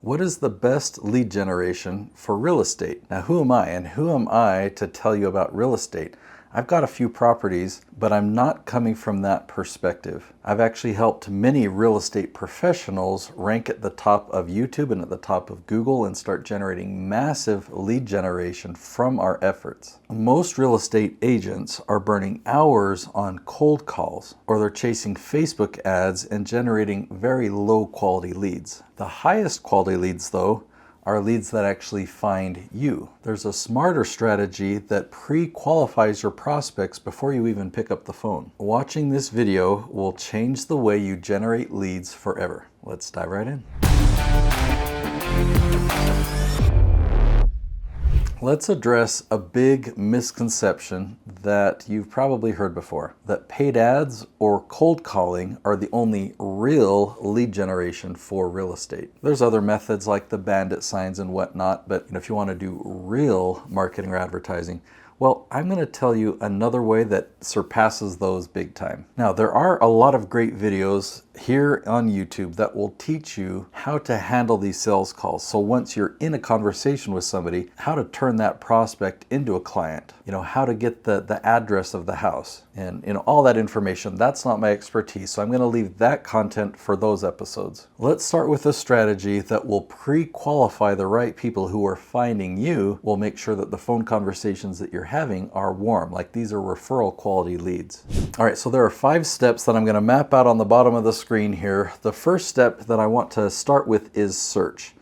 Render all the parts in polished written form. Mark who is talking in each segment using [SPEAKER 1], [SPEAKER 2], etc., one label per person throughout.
[SPEAKER 1] What is the best lead generation for real estate? Now, who am I, and who am I to tell you about real estate? I've got a few properties, but I'm not coming from that perspective. I've actually helped many real estate professionals rank at the top of YouTube and at the top of Google and start generating massive lead generation from our efforts. Most real estate agents are burning hours on cold calls, or they're chasing Facebook ads and generating very low quality leads. The highest quality leads, though, are leads that actually find you. There's a smarter strategy that pre-qualifies your prospects before you even pick up the phone. Watching this video will change the way you generate leads forever. Let's dive right in. Let's address a big misconception that you've probably heard before, that paid ads or cold calling are the only real lead generation for real estate. There's other methods like the bandit signs and whatnot, but if you want to do real marketing or advertising, well, I'm going to tell you another way that surpasses those big time. Now, there are a lot of great videos here on YouTube that will teach you how to handle these sales calls. So once you're in a conversation with somebody, how to turn that prospect into a client, how to get the address of the house and all that information. That's not my expertise, so I'm going to leave that content for those episodes. Let's start with a strategy that will pre-qualify the right people who are finding you. Will make sure that the phone conversations that you're having are warm, like these are referral quality leads. All right, so there are 5 steps that I'm going to map out on the bottom of the screen here. The first step that I want to start with is search.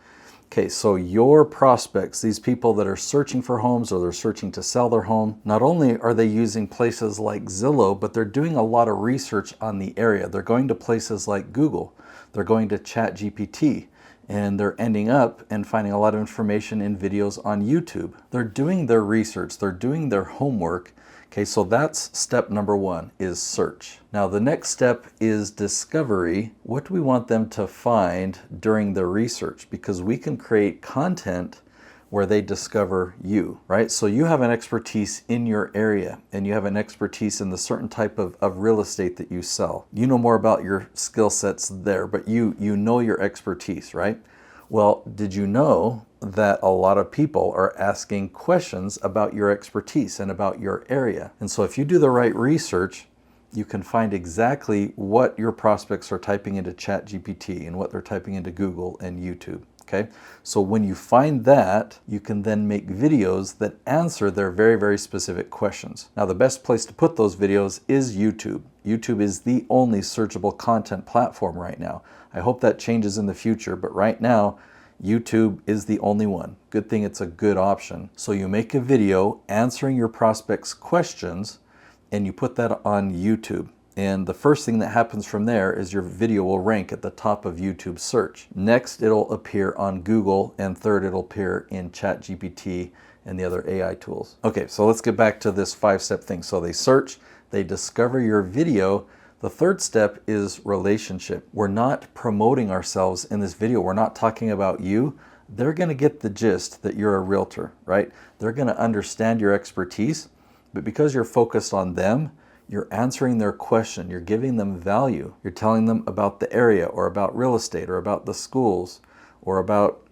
[SPEAKER 1] Okay, so your prospects, these people that are searching for homes or they're searching to sell their home, not only are they using places like Zillow, but they're doing a lot of research on the area. They're going to places like Google, they're going to ChatGPT, and they're ending up and finding a lot of information in videos on YouTube. They're doing their research, they're doing their homework. Okay, so that's step number 1, is search. Now the next step is discovery. What do we want them to find during their research? Because we can create content where they discover you, right? So you have an expertise in your area and you have an expertise in the certain type of real estate that you sell. You know more about your skill sets there, but you know your expertise, right? Well, did you know that a lot of people are asking questions about your expertise and about your area? And so if you do the right research, you can find exactly what your prospects are typing into ChatGPT and what they're typing into Google and YouTube. Okay, so when you find that, you can then make videos that answer their very, very specific questions. Now, the best place to put those videos is YouTube. YouTube is the only searchable content platform right now. I hope that changes in the future, but right now, YouTube is the only one. Good thing it's a good option. So you make a video answering your prospects' questions and you put that on YouTube. And the first thing that happens from there is your video will rank at the top of YouTube search. Next, it'll appear on Google, and third, it'll appear in ChatGPT and the other AI tools. Okay, so let's get back to this 5-step thing. So they search, they discover your video. The third step is relationship. We're not promoting ourselves in this video. We're not talking about you. They're gonna get the gist that you're a realtor, right? They're gonna understand your expertise, but because you're focused on them, you're answering their question, you're giving them value, you're telling them about the area or about real estate or about the schools or about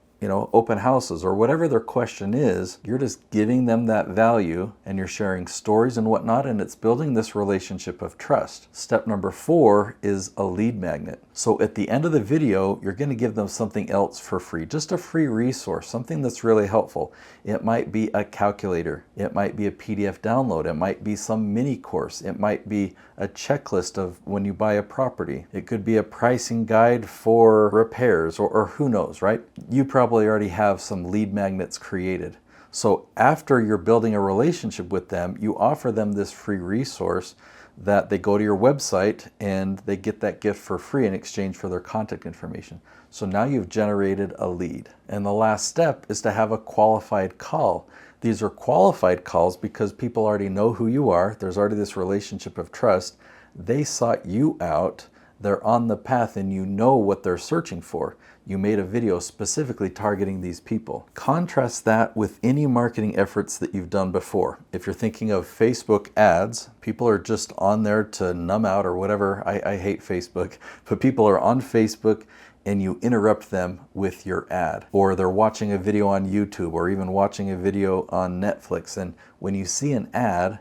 [SPEAKER 1] open houses or whatever their question is. You're just giving them that value and you're sharing stories and whatnot, and it's building this relationship of trust. Step number 4 is a lead magnet. So at the end of the video, you're going to give them something else for free, just a free resource, something that's really helpful. It might be a calculator, it might be a PDF download, it might be some mini course, it might be a checklist of when you buy a property. It could be a pricing guide for repairs or who knows, right? You probably already have some lead magnets created. So after you're building a relationship with them, you offer them this free resource that they go to your website and they get that gift for free in exchange for their contact information. So now you've generated a lead. And the last step is to have a qualified call. These are qualified calls because people already know who you are. There's already this relationship of trust. They sought you out. They're on the path and you know what they're searching for. You made a video specifically targeting these people. Contrast that with any marketing efforts that you've done before. If you're thinking of Facebook ads, people are just on there to numb out or whatever. I hate Facebook, but people are on Facebook and you interrupt them with your ad. Or they're watching a video on YouTube or even watching a video on Netflix, and when you see an ad,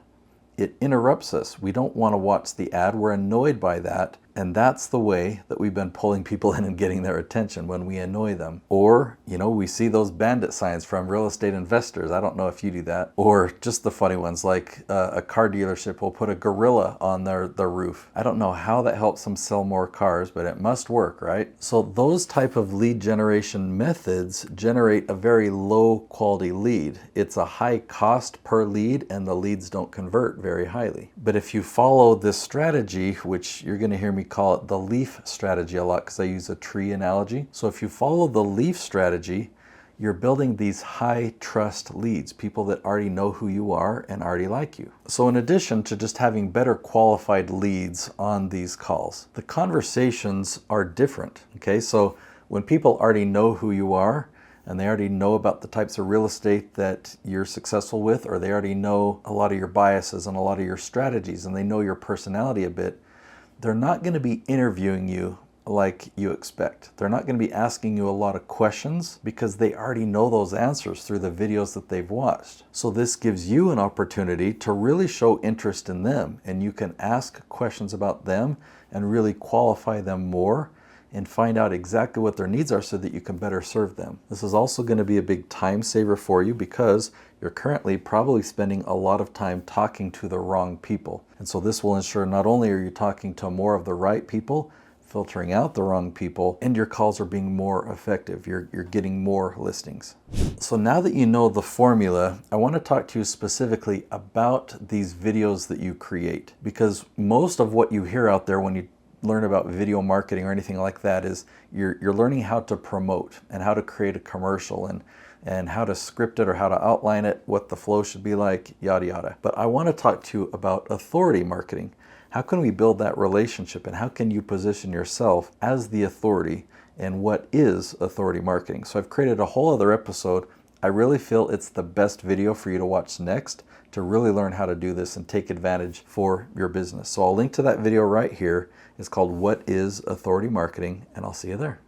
[SPEAKER 1] it interrupts us. We don't want to watch the ad. We're annoyed by that. And that's the way that we've been pulling people in and getting their attention, when we annoy them. Or, we see those bandit signs from real estate investors. I don't know if you do that. Or just the funny ones, like a car dealership will put a gorilla on their roof. I don't know how that helps them sell more cars, but it must work, right? So those type of lead generation methods generate a very low quality lead. It's a high cost per lead, and the leads don't convert very highly. But if you follow this strategy, which you're going to hear me call it the leaf strategy a lot because I use a tree analogy. So if you follow the leaf strategy, you're building these high trust leads, people that already know who you are and already like you. So in addition to just having better qualified leads on these calls, the conversations are different. Okay, so when people already know who you are, and they already know about the types of real estate that you're successful with, or they already know a lot of your biases and a lot of your strategies, and they know your personality a bit, they're not going to be interviewing you like you expect. They're not going to be asking you a lot of questions because they already know those answers through the videos that they've watched. So this gives you an opportunity to really show interest in them, and you can ask questions about them and really qualify them more and find out exactly what their needs are so that you can better serve them. This is also going to be a big time saver for you because you're currently probably spending a lot of time talking to the wrong people. And so this will ensure not only are you talking to more of the right people, filtering out the wrong people, and your calls are being more effective. You're getting more listings. So now that you know the formula, I want to talk to you specifically about these videos that you create, because most of what you hear out there when you learn about video marketing or anything like that is you're learning how to promote and how to create a commercial and how to script it or how to outline it, what the flow should be like, yada yada. But I want to talk to you about authority marketing. How can we build that relationship, and how can you position yourself as the authority, and what is authority marketing? So I've created a whole other episode. I really feel it's the best video for you to watch next to really learn how to do this and take advantage for your business. So I'll link to that video right here. It's called What is Authority Marketing, and I'll see you there.